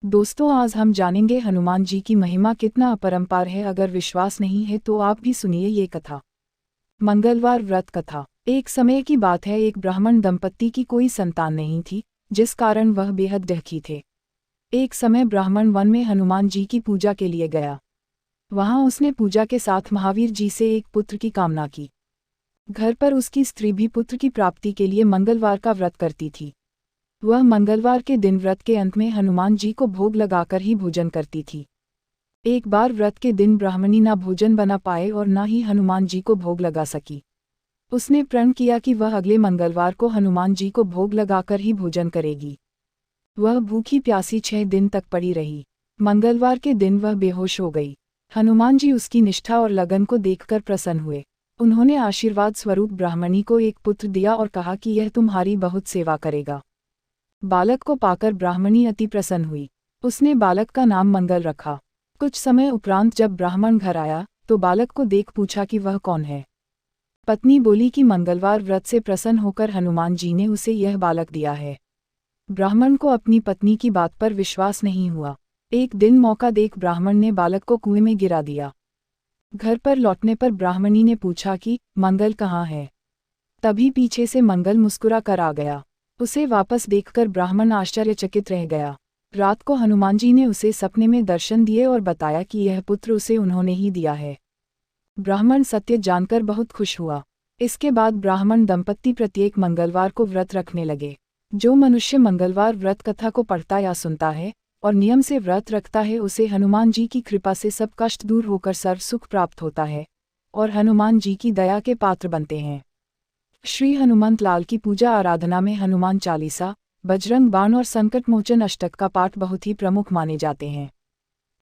दोस्तों, आज हम जानेंगे हनुमान जी की महिमा कितना अपरंपार है। अगर विश्वास नहीं है तो आप भी सुनिए ये कथा। मंगलवार व्रत कथा। एक समय की बात है, एक ब्राह्मण दंपत्ति की कोई संतान नहीं थी, जिस कारण वह बेहद दुखी थे। एक समय ब्राह्मण वन में हनुमान जी की पूजा के लिए गया। वहां उसने पूजा के साथ महावीर जी से एक पुत्र की कामना की। घर पर उसकी स्त्री भी पुत्र की प्राप्ति के लिए मंगलवार का व्रत करती थी। वह मंगलवार के दिन व्रत के अंत में हनुमान जी को भोग लगाकर ही भोजन करती थी। एक बार व्रत के दिन ब्राह्मणी ना भोजन बना पाए और न ही हनुमान जी को भोग लगा सकी। उसने प्रण किया कि वह अगले मंगलवार को हनुमान जी को भोग लगाकर ही भोजन करेगी। वह भूखी प्यासी 6 दिन तक पड़ी रही। मंगलवार के दिन वह बेहोश हो गई। हनुमान जी उसकी निष्ठा और लगन को देखकर प्रसन्न हुए। उन्होंने आशीर्वाद स्वरूप ब्राह्मणी को एक पुत्र दिया और कहा कि यह तुम्हारी बहुत सेवा करेगा। बालक को पाकर ब्राह्मणी अति प्रसन्न हुई। उसने बालक का नाम मंगल रखा। कुछ समय उपरांत जब ब्राह्मण घर आया तो बालक को देख पूछा कि वह कौन है। पत्नी बोली कि मंगलवार व्रत से प्रसन्न होकर हनुमान जी ने उसे यह बालक दिया है। ब्राह्मण को अपनी पत्नी की बात पर विश्वास नहीं हुआ। एक दिन मौका देख ब्राह्मण ने बालक को कुएं में गिरा दिया। घर पर लौटने पर ब्राह्मणी ने पूछा कि मंगल कहाँ है। तभी पीछे से मंगल मुस्कुरा कर आ गया। उसे वापस देखकर ब्राह्मण आश्चर्यचकित रह गया। रात को हनुमान जी ने उसे सपने में दर्शन दिए और बताया कि यह पुत्र उसे उन्होंने ही दिया है। ब्राह्मण सत्य जानकर बहुत खुश हुआ। इसके बाद ब्राह्मण दंपत्ति प्रत्येक मंगलवार को व्रत रखने लगे। जो मनुष्य मंगलवार व्रत कथा को पढ़ता या सुनता है और नियम से व्रत रखता है, उसे हनुमान जी की कृपा से सब कष्ट दूर होकर सर्व सुख प्राप्त होता है और हनुमान जी की दया के पात्र बनते हैं। श्री हनुमंत लाल की पूजा आराधना में हनुमान चालीसा, बजरंग बाण और संकट मोचन अष्टक का पाठ बहुत ही प्रमुख माने जाते हैं।